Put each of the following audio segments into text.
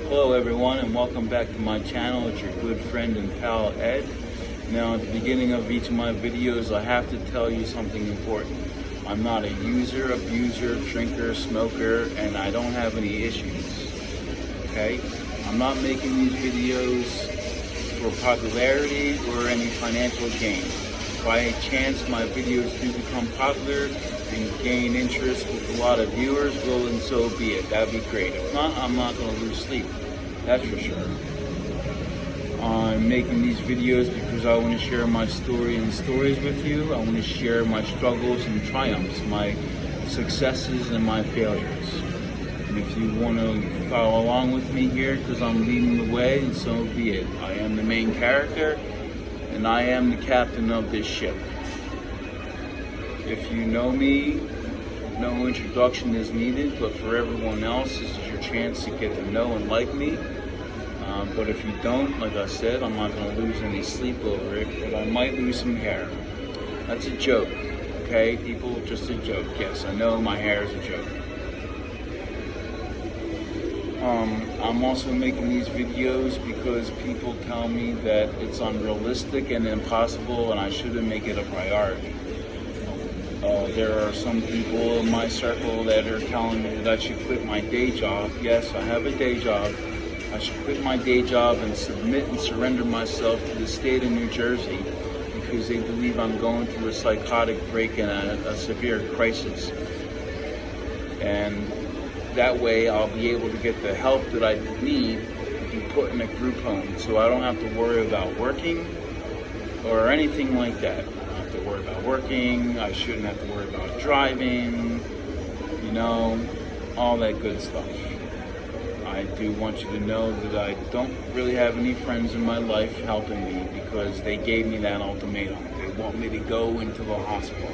Hello everyone, and welcome back to my channel. It's your good friend and pal Ed. Now at the beginning of each of my videos I have to tell you something important. I'm not a user, abuser, drinker, smoker, and I don't have any issues. Okay? I'm not making these videos for popularity or any financial gain. If by chance my videos do become popular and gain interest with a lot of viewers, well, then so be it. That'd be great. If not, I'm not going to lose sleep. That's for sure. I'm making these videos because I want to share my story and stories with you. I want to share my struggles and triumphs, my successes and my failures. And if you want to follow along with me here, because I'm leading the way, and so be it. I am the main character, and I am the captain of this ship. If you know me, no introduction is needed, but for everyone else, this is your chance to get to know and like me. But if you don't, like I said, I'm not going to lose any sleep over it, but I might lose some hair. That's a joke, okay? People, just a joke. Yes, I know my hair is a joke. I'm also making these videos because people tell me that it's unrealistic and impossible and I shouldn't make it a priority. There are some people in my circle that are telling me that I should quit my day job. Yes, I have a day job. I should quit my day job and submit and surrender myself to the state of New Jersey because they believe I'm going through a psychotic break and a severe crisis. And that way I'll be able to get the help that I need to be put in a group home so I don't have to worry about working or anything like that. I have to worry about working, I shouldn't have to worry about driving, you know, all that good stuff. I do want you to know that I don't really have any friends in my life helping me because they gave me that ultimatum. They want me to go into the hospital.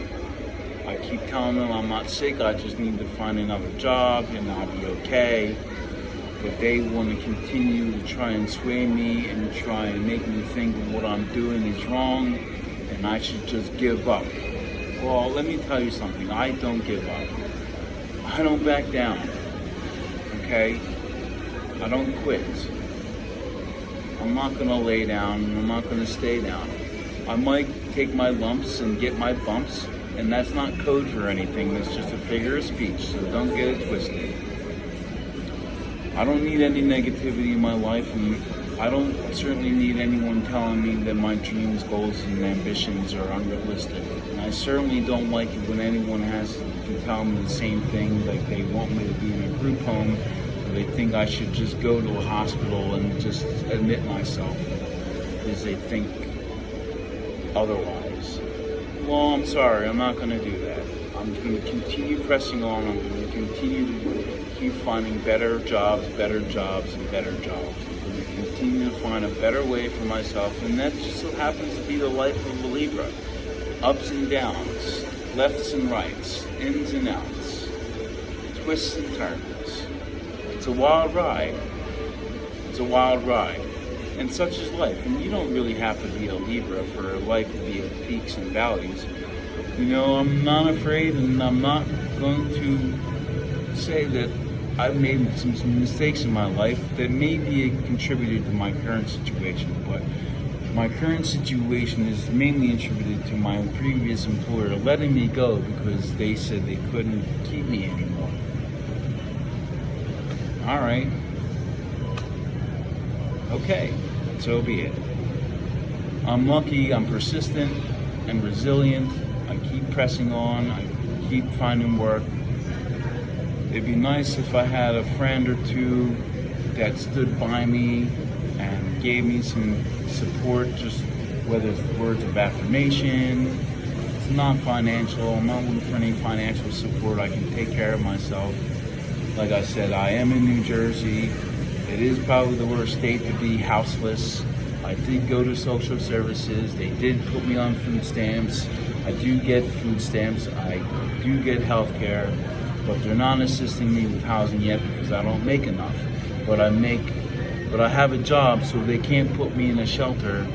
I keep telling them I'm not sick, I just need to find another job and I'll be okay. But they want to continue to try and sway me and try and make me think that what I'm doing is wrong and I should just give up. Well, let me tell you something, I don't give up. I don't back down, okay? I don't quit. I'm not going to lay down, I'm not going to stay down. I might take my lumps and get my bumps, and that's not code for anything, that's just a figure of speech, so don't get it twisted. I don't need any negativity in my life, and I don't certainly need anyone telling me that my dreams, goals, and ambitions are unrealistic. And I certainly don't like it when anyone has to tell me the same thing, like they want me to be in a group home, or they think I should just go to a hospital and just admit myself, because they think otherwise. Well, I'm sorry, I'm not going to do that. I'm going to continue pressing on. I'm going to continue to keep finding better jobs, and better jobs. I'm going to continue to find a better way for myself, and that just so happens to be the life of a Libra. Ups and downs, lefts and rights, ins and outs, twists and turns. It's a wild ride. It's a wild ride. And such is life. And you don't really have to be a Libra for life to be of peaks and valleys. You know, I'm not afraid, and I'm not going to say that I've made some mistakes in my life that may be a contributor to my current situation. But my current situation is mainly attributed to my previous employer letting me go because they said they couldn't keep me anymore. All right. Okay, so be it. I'm lucky, I'm persistent and resilient. I keep pressing on, I keep finding work. It'd be nice if I had a friend or two that stood by me and gave me some support, just whether it's words of affirmation. It's not financial, I'm not looking for any financial support. I can take care of myself. Like I said, I am in New Jersey. It is probably the worst state to be houseless. I did go to social services. They did put me on food stamps. I do get food stamps. I do get health care, but they're not assisting me with housing yet because I don't make enough. But I have a job, so they can't put me in a shelter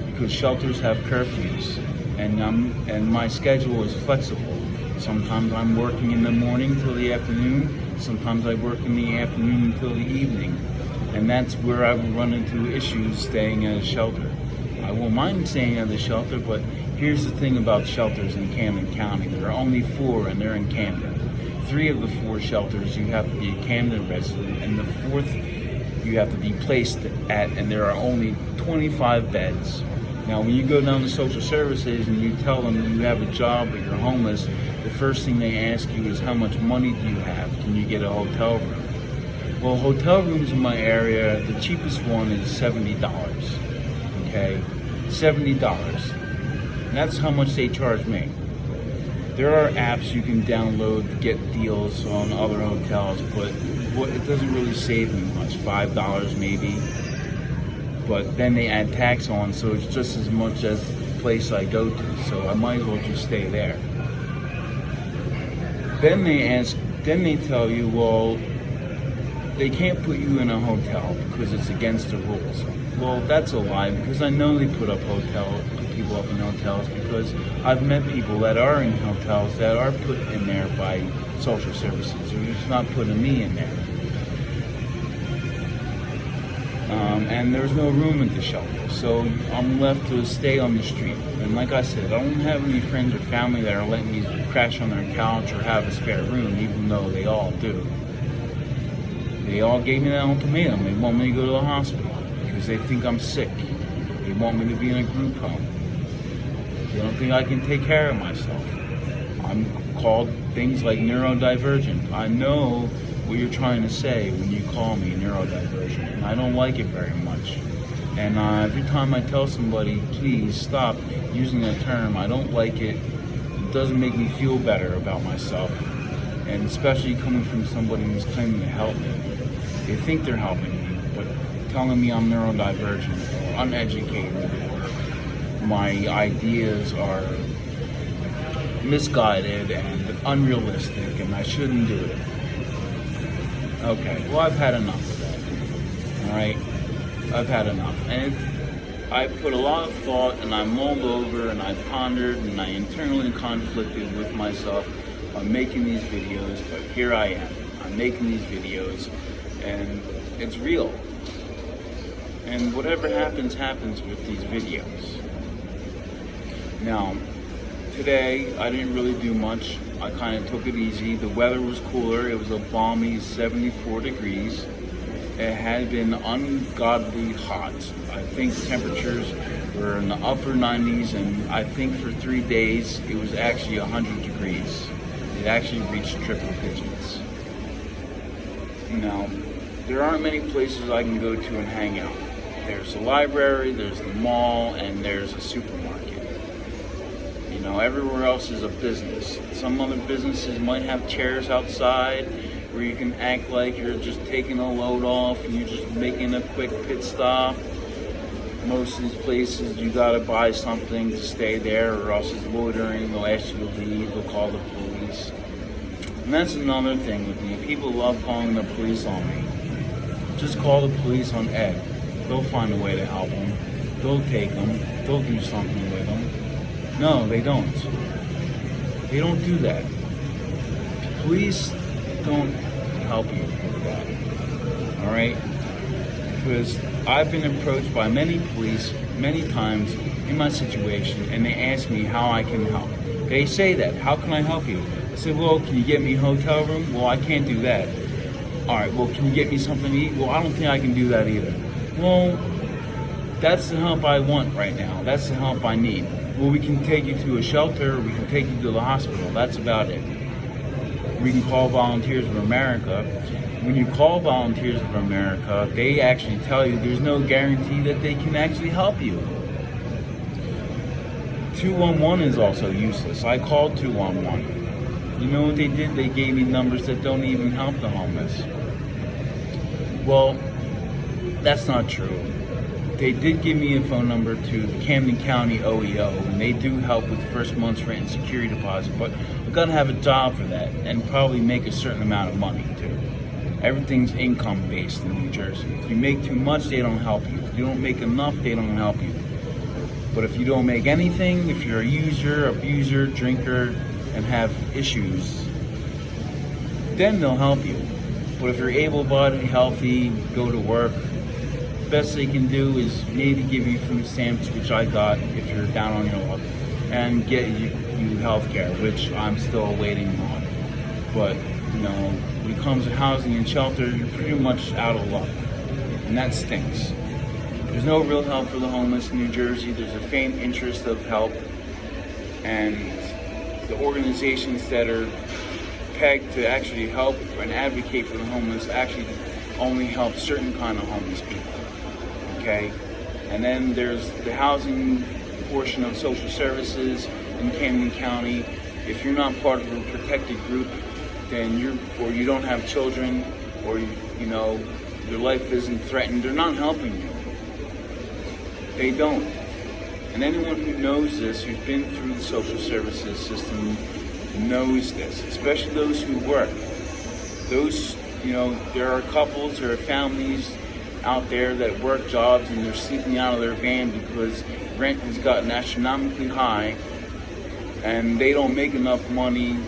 because shelters have curfews, and my schedule is flexible. Sometimes I'm working in the morning till the afternoon. Sometimes I work in the afternoon until the evening. And that's where I would run into issues staying at a shelter. I won't mind staying at the shelter, but here's the thing about shelters in Camden County. There are only 4 and they're in Camden. 3 of the 4 shelters you have to be a Camden resident, and the 4th you have to be placed at, and there are only 25 beds. Now, when you go down to social services and you tell them you have a job but you're homeless, the first thing they ask you is how much money do you have? Can you get a hotel room? Well, hotel rooms in my area, the cheapest one is $70. Okay, $70. And that's how much they charge me. There are apps you can download to get deals on other hotels, but it doesn't really save me much, $5 maybe. But then they add tax on, so it's just as much as the place I go to, so I might as well just stay there. Then they tell you, well, they can't put you in a hotel because it's against the rules. Well, that's a lie, because I know they put people up in hotels, because I've met people that are in hotels that are put in there by social services. They're just not putting me in there. And there's no room at the shelter, so I'm left to stay on the street. And like I said, I don't have any friends or family that are letting me crash on their couch or have a spare room, even though they all do. They all gave me that ultimatum. They want me to go to the hospital because they think I'm sick. They want me to be in a group home. They don't think I can take care of myself. I'm called things like neurodivergent. I know what you're trying to say when you call me neurodivergent, and I don't like it very much. And every time I tell somebody, please stop using that term, I don't like it. It doesn't make me feel better about myself, and especially coming from somebody who's claiming to help me. They think they're helping me, but telling me I'm neurodivergent or uneducated, or my ideas are misguided and unrealistic, and I shouldn't do it. Okay, well, I've had enough of that. All right, I've had enough, and I put a lot of thought, and I mulled over, and I pondered, and I internally conflicted with myself on making these videos. But here I am. I'm making these videos, and it's real. And whatever happens, happens with these videos. Now, today I didn't really do much. I kind of took it easy. The weather was cooler. It was a balmy 74 degrees. It had been ungodly hot. I think temperatures were in the upper 90s, and I think for 3 days it was actually 100 degrees. It actually reached triple digits. Now, there aren't many places I can go to and hang out. There's the library, there's the mall, and there's a supermarket. You know, everywhere else is a business. Some other businesses might have chairs outside where you can act like you're just taking a load off and you're just making a quick pit stop. Most of these places, you gotta buy something to stay there, or else it's loitering. They'll ask you to leave, they'll call the police. And that's another thing with me. People love calling the police on me. Just call the police on Ed. They'll find a way to help them. They'll take them. They'll do something with them. No, they don't. They don't do that. Police don't help you with that. All right? Because I've been approached by many police many times in my situation, and they ask me how I can help. They say that, how can I help you? I said, well, can you get me a hotel room? Well, I can't do that. All right, well, can you get me something to eat? Well, I don't think I can do that either. Well, that's the help I want right now. That's the help I need. Well, we can take you to a shelter, or we can take you to the hospital. That's about it. We can call Volunteers of America. When you call Volunteers of America, they actually tell you there's no guarantee that they can actually help you. 211 is also useless. I called 211. You know what they did? They gave me numbers that don't even help the homeless. Well, that's not true. They did give me a phone number to the Camden County OEO, and they do help with first month's rent and security deposit, but you've got to have a job for that and probably make a certain amount of money too. Everything's income based in New Jersey. If you make too much, they don't help you. If you don't make enough, they don't help you. But if you don't make anything, if you're a user, abuser, drinker, and have issues, then they'll help you. But if you're able-bodied, healthy, go to work, best they can do is maybe give you food stamps, which I got if you're down on your luck, and get you health care, which I'm still waiting on. But, when it comes to housing and shelter, you're pretty much out of luck. And that stinks. There's no real help for the homeless in New Jersey. There's a faint interest of help. And the organizations that are pegged to actually help and advocate for the homeless actually only help certain kind of homeless people. Okay? And then there's the housing portion of social services in Camden County. If you're not part of a protected group, then you don't have children, or your life isn't threatened, they're not helping you. They don't. And anyone who knows this, who's been through the social services system, knows this, especially those who work. Those, there are couples, there are families out there that work jobs and they're sleeping out of their van because rent has gotten astronomically high and they don't make enough money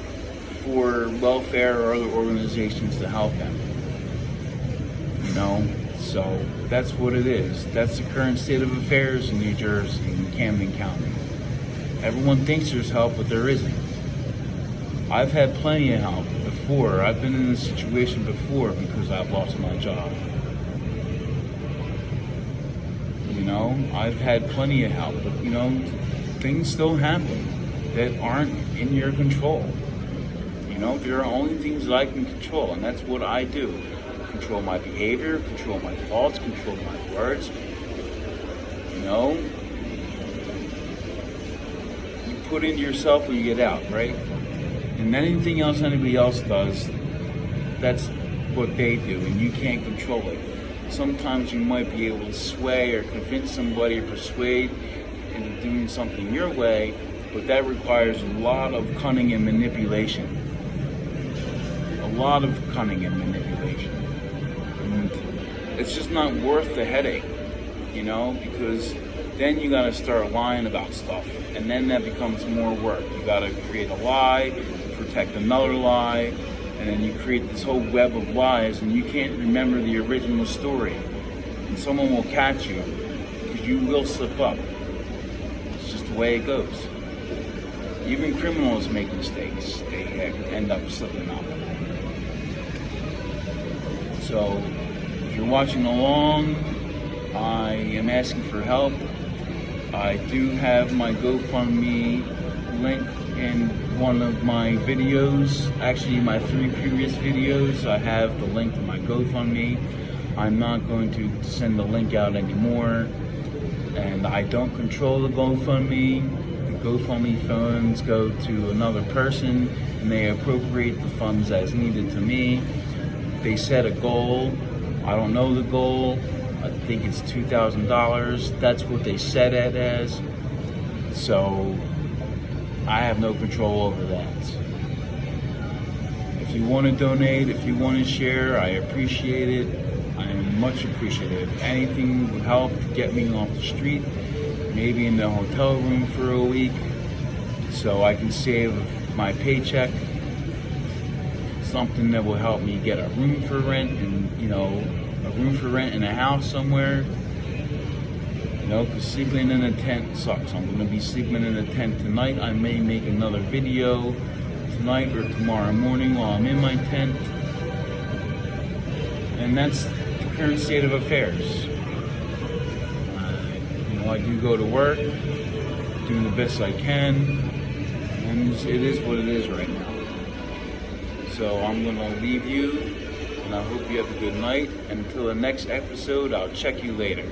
for welfare or other organizations to help them. So that's what it is. That's the current state of affairs in New Jersey, in Camden County. Everyone thinks there's help, but there isn't. I've had plenty of help before. I've been in this situation before because I've lost my job. I've had plenty of help, but things still happen that aren't in your control. There are only things that I can control, and that's what I do. Control my behavior, control my thoughts, control my words. You put into yourself what you get out, right? And anything else anybody else does, that's what they do, and you can't control it. Sometimes you might be able to sway or convince somebody or persuade into doing something your way, but that requires a lot of cunning and manipulation. A lot of cunning and manipulation. And it's just not worth the headache, because then you gotta start lying about stuff, and then that becomes more work. You gotta create a lie, protect another lie, and then you create this whole web of lies, and you can't remember the original story. And someone will catch you, because you will slip up. It's just the way it goes. Even criminals make mistakes. They end up slipping up. So, if you're watching along, I am asking for help. I do have my GoFundMe link in one of my videos. Actually, my 3 previous videos, I have the link to my GoFundMe. I'm not going to send the link out anymore. And I don't control the GoFundMe. The GoFundMe funds go to another person, and they appropriate the funds as needed to me. They set a goal. I don't know the goal. I think it's $2,000. That's what they set it as. So I have no control over that. If you want to donate, if you want to share, I appreciate it. I am much appreciative. Anything would help to get me off the street, maybe in the hotel room for a week, so I can save my paycheck. Something that will help me get a room for rent, and a room for rent in a house somewhere. Because sleeping in a tent sucks. I'm going to be sleeping in a tent tonight. I may make another video tonight or tomorrow morning while I'm in my tent. And that's the current state of affairs. I do go to work, doing the best I can, and it is what it is right now. So I'm going to leave you, and I hope you have a good night. Until the next episode, I'll check you later.